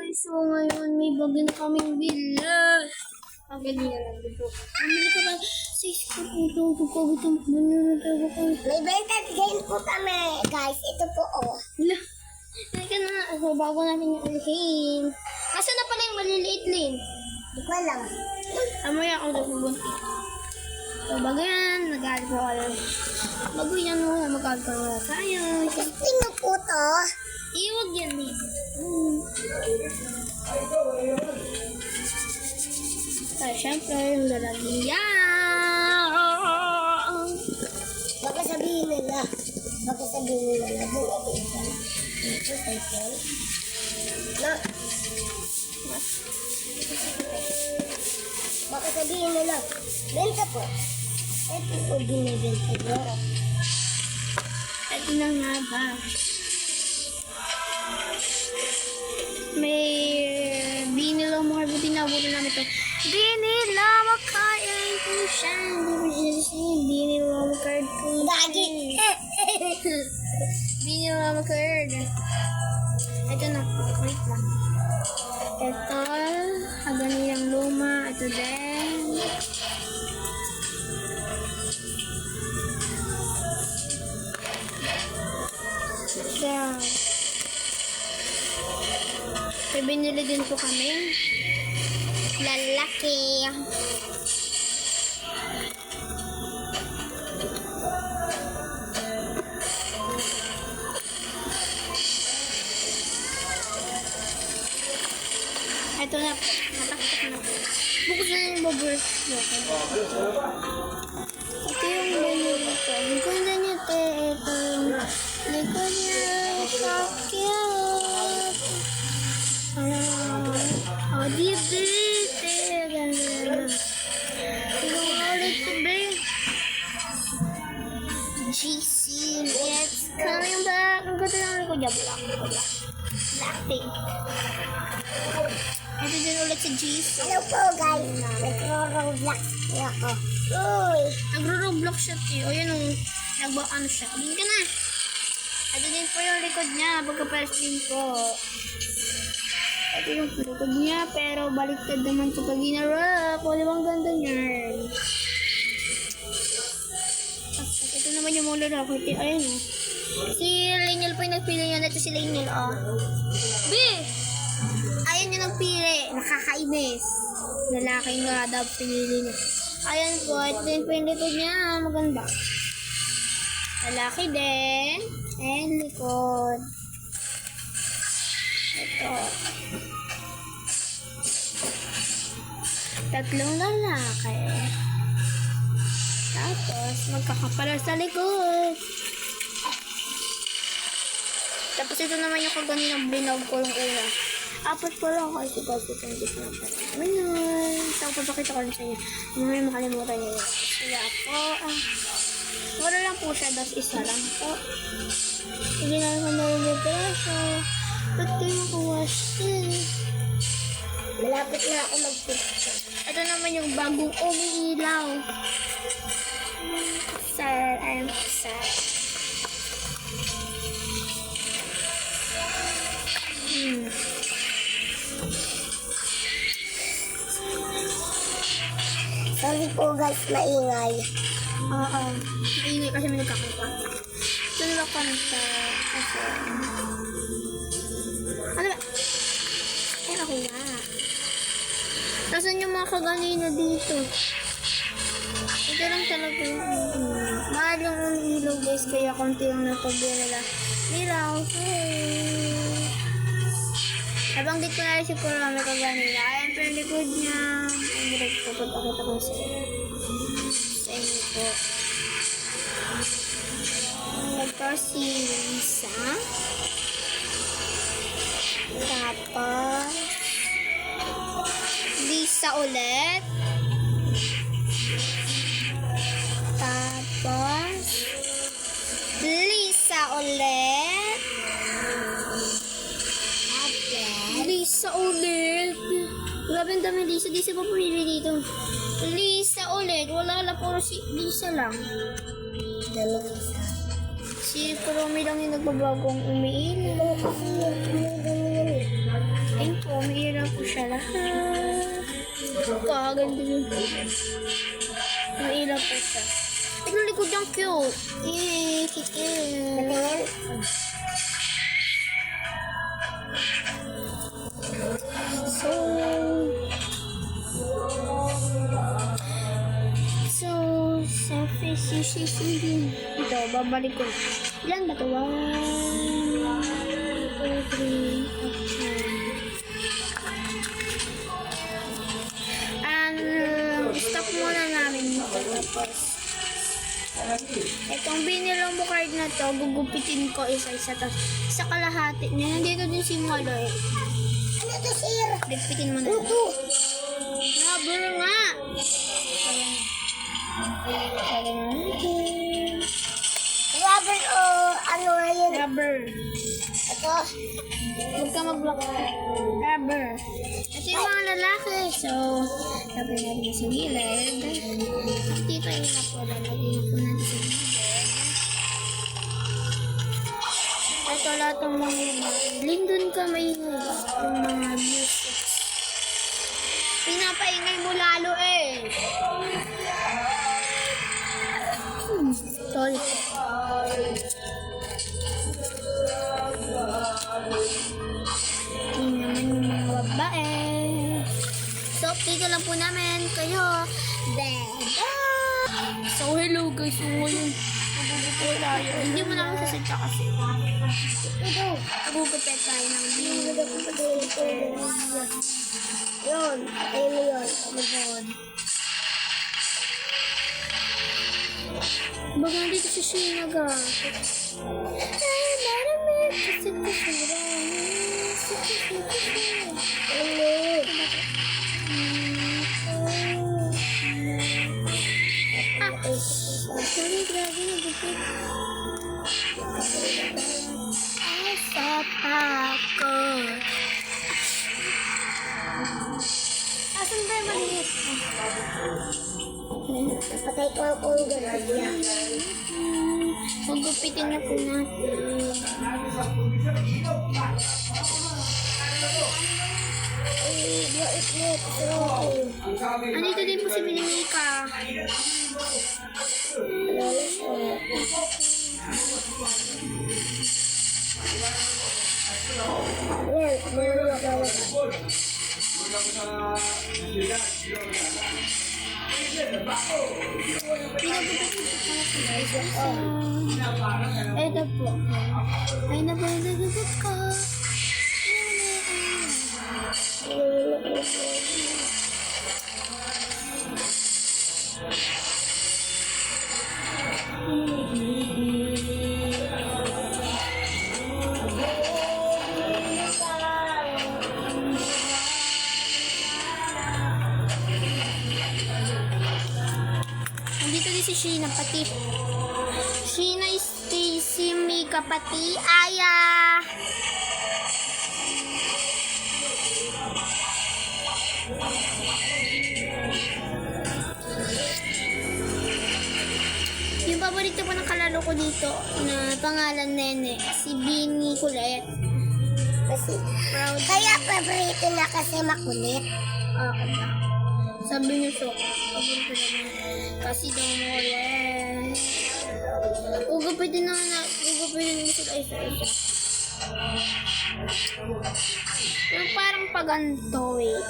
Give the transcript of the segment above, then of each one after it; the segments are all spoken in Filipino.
guys, so ngayon may bagay na kaming bilas. Ang ganyan lang dito. Bumili ka ba? 6 ko ito. Pagkagutom ko na tayo ko. May birthday game po kami, guys. Ito po, oh. Wala. Teka na. So, bago natin yung ulihin. Asa na pala yung maliliit, Lin? Hindi ko alam. Amoy ako na bubunti. So, bago yan. Nag-aaral ko alam. Bago yan mo. Mag-aaral ko na tayo. Sino po to? Iwag yan, Lin. So, syempre, yung lalagyan. Baka sabihin nila. Labo ako isa. Ito, cycle. No. Baka sabihin nila. Benta po. Ito po binibenta nyo. Ito na nga ba? May binilo mo karbuti na abutin namin ito. Binilo mo kain ko siya. Binilo mo card ko. Gagi. Binilo mo card. Ito na. Wait lang. Ito. Hanggang yung luma. Ito din. Down. May binili din po kami. Lalaki. Ito na po. Matakot na po. Bukas na yung bubur. Ito yung binili ko. Ang ganda niya, te. Ito yung likod niya. So cute. Oh, di te. Ganda. Yung ulit ko, babe. GC. It's coming back. Ang ganda ng likod niya. Blackpink. Ito din ulit si GC. Hello po, guys. Nagro-roblox po ako. Uy. Nagro-roblox siya, te. O, yan o. Nagba-ano siya. Din ka na. Ito din po yung likod niya. Pagka-press din po. Ito yung likod niya. Pero baliktad naman ito pag ginarap. O, diba ang ganda niya? Ito naman yung mga lalaki. Ayan o. Si Lainel po yung nagpili niya. Ito si Lainel, o. B! Ayan yung nagpili. Nakakainis. Lalaki nga daw pinili niya. Ayan po. Ito din po yung likod niya. Maganda. Lalaki din. And likod. Ito. Tatlong lalaki. Tapos, magkakapala sa likod. Tapos, ito naman yung kaganina blinog ko yung una. Apat pa lang kasi itong gitna pa rin. Ayun. So, papakita ko rin sa inyo. May makalimutan nyo. Kaya po, wala lang po siya, das isa lang po. Hindi na lang naman yung presyo. Ba't kayo nakawash din? Malapit na ako mag-picture. Ito naman yung bagong umiilaw. Sir, I'm sad. Sorry po, guys. Maingay. Oo. Maingay kasi may nagkakanta. Ito na lang kanta. Kasi... Ano ba? Ay, ako na. Nasaan yung mga kaganina dito? Ito lang talaga yung mahal yung ilaw, guys. Kaya konti yung napagbiya nila. Ilaw. Nabanggit ko na rin si Kurame kaganina. Ayan po yung likod niya. Ang direct ko. Pagkakita ko sa inyo po. Ito si Lisa. Tapos Lisa ulit. Tapos Lisa ulit. Lisa ulit. Grabe ang dami Lisa. Lisa pa pumili dito. Lisa ulit. Wala lang. Puro si Lisa lang. Dalawang isa. Si Kurome lang yung nagbabagong umiinom. Ayun po, Kaganda yun. May ilaw pa siya. Tignan likod yung cute. Kiki. So, selfish, sisi. Ito, babalik ko. Ilan ba ito? 1, 2, 3, 4. Stop muna namin ito. Tapos, itong binilong mo card na to, gugupitin ko isa-isa. Tapos, sa kalahati niya, nandito din si Maloy. Ano to, sir? Gugupitin mo na. Ito. Rubber nga! Lagyan na natin. Rubber o ano nga yun? Rubber. Ito. Huwag ka mag-block. Rubber. Ito yung mga lalaki. So, lagyan natin sa gilid. Dito yun na po. Lagyan po natin sa gilid. Ito lahat ng mga lindon ka may yung mga music. Pinapaingay mo lalo eh. Sorry. Tingnan naman yung mga babae. So, dito lang po namin kayo. So, hello guys. So, ngayon, magugupit tayo. Hindi mo naman sasadya kasi. Ito. Magugupit tayo ng video. Yun. Ayun mo yun. Magod. Baga nandito si Shinaga. Sorry, grabe na gupit. Ay, sa takot. Asan ba yung maliit? Patay ko ang kong gano'n niya. Magupitin na po natin. Andito din po si Milimika. Ito po. Ay na po nagagupit ko. Nandito din si Sheena, pati Sheena, Stacy, Mika, pati Aya. Yung paborito ko ng kalaro ko dito na pangalan Nene, si Bini Kulit. Kasi, Proud. kaya paborito na kasi makulit. Sabi niyo so, paborito naman. Kasi daw mo ulit. Ugupitin mo sila isa-isa. Yung parang paganto eh.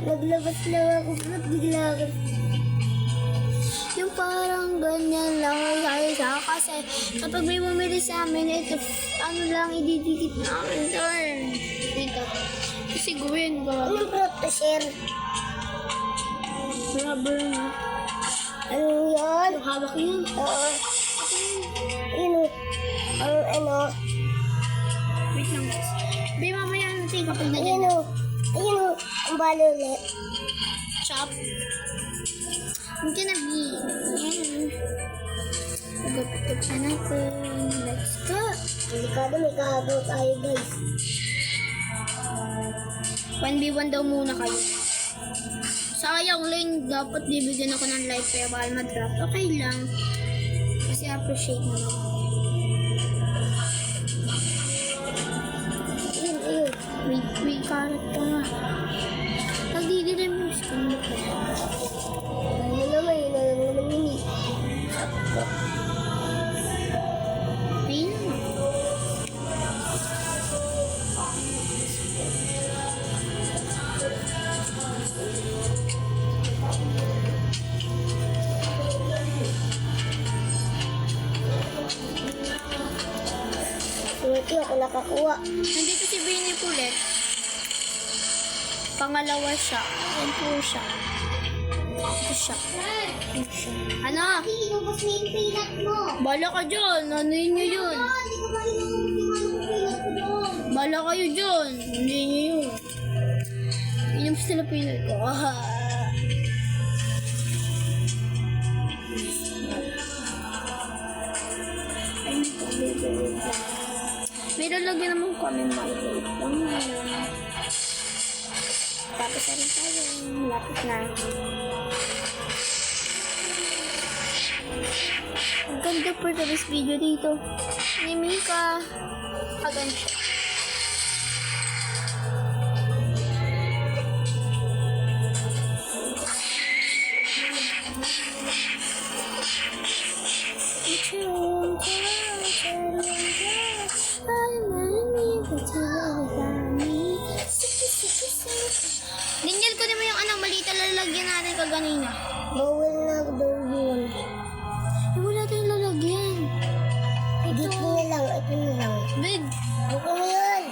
Naglabas lang ako. Bigla ako. Yung parang ganyan lang sa kasi kapag may bumili sa amin, ito, ano lang, ididikit namin doon. Dito. Kasi gawin ko. Anong fruit to, sir? Rubber na. Ano yun? Hawak yun. Oo. Yun o. Ang ano. Wait lang guys. Be, mamaya natin kapag Ayun nandiyan o. Ayun o. Ang balo ulit. chop. Hindi na be. Ayan. Magupit na natin. Let's go. Delikado, may kahagaw tayo, guys. 1v1 daw muna kayo. Sayang lane, dapat bibigyan ako ng life pero baka mag-drop. Okay lang. Kasi appreciate mo naman. Ayun. May karat ka nga. Nagdidilim mo sa kanila ko. Ayun naman yun eh. Ayun naman. Hindi ako nakakuha. Nandito si Vinny Pulet. Pangalawa siya. Ayan po siya. Ito siya. Ito siya. Ano? Inubos mo yung peanut mo. Bala ka dyan. Ano nyo yun? Hindi ko ba inubos yung peanut ko doon? Bala kayo dyan. Ano nyo yun? Inom sila pinag ko. Ayun po, baby. May lalagyan naman kami microwave. Tapos na rin tayo. Lapit na. Ang ganda po sa this video dito. Ni Mika. Agan siya. Daniel, kunin mo yung maliit na lalagyan natin kaganina. Bawal na daw yun. Wala tayong lalagyan. Dito na lang. Ito na lang. Big, Ito na yun.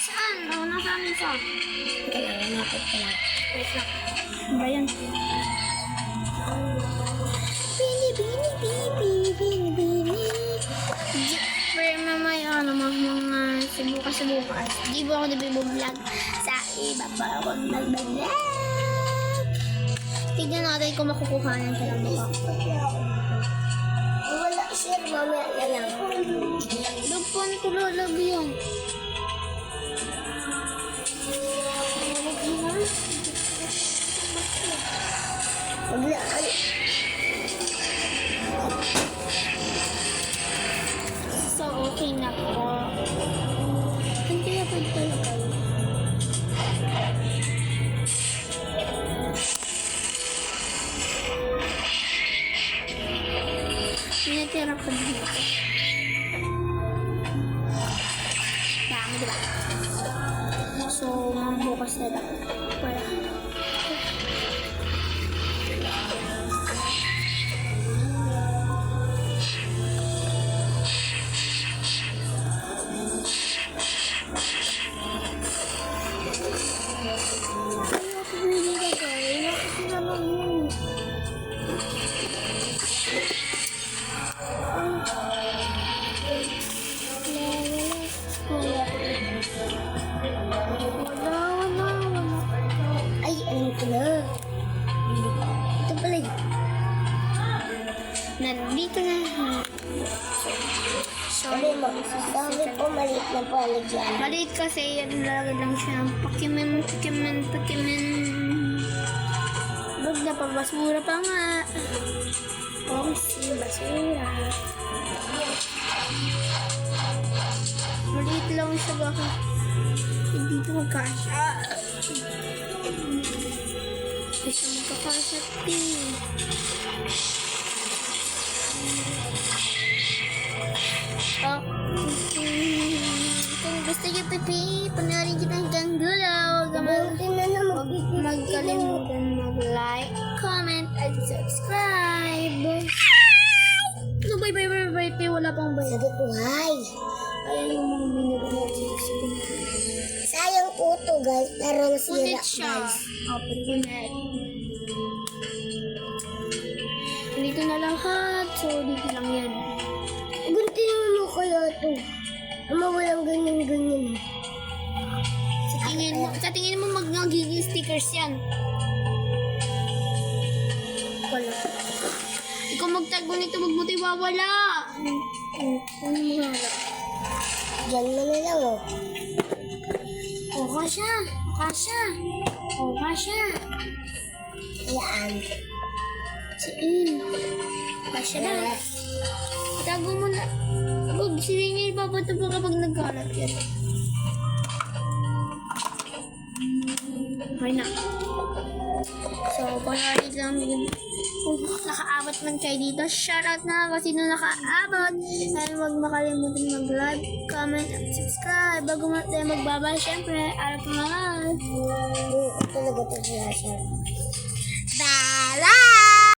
saan? Nasa amin sa. Ito lang. Hanapin ko lang. Wait lang. Ano ba yan? Bini, bini, bini, bini, bini. Pero mamaya mga subukas. Di ba ako nabibublog sa iba pa ako nag-vlog. Tignan natin kung makukuhanan ka ng mukha. Wala siya. Mamaya na lang. Doon po nito lalagyan. Wala. So, okay na po. Ang kaya pwede pala kayo. Pinatira ko dito. Dami, diba? So, bukas na lang. Para. Ay, alam ko na. Ito pala yun. Nandito na. Sabi ko maliit na palagyan. Maliit kasi, nalagay lang siya ng Pokemon. Huwag na pa, basura pa nga. Si basura. Maliit lang siya baka. Hindi ito magkasya. Hindi siya magkakasya. Kung gusto niyo pipi, panoorin kita hanggang dulo. Buti na na Huwag magkalimutan mag-like, comment, and subscribe. So, bye. Wala pang bye. Sabi ko, hi. Ayan yung mga binigay. Sayang po to guys. Pero nasira Punit siya. guys. Open punit. Dito na lahat. So, dito lang yan. Gunti naman mo kaya to. Ama walang ganyan-ganyan. Sa tingin mo magiging stickers yan. Wala. Ikaw magtago nito, magbuti wawala. Ano mo harap? Diyan mo na lang oh. O, kasha. Yan. Siin. Kasha ba? Itago mo na. Huwag sila niya ipapato pa kapag nagkalat yan. Okay na. So, pangalit lang din. Kung nakaabot man kayo dito, shoutout na ako sino nakaabot. And huwag makalimutan mag-like, comment, at subscribe. Bago mo tayo magbabay, syempre, araw pa mga. Talaga to siya. Bye!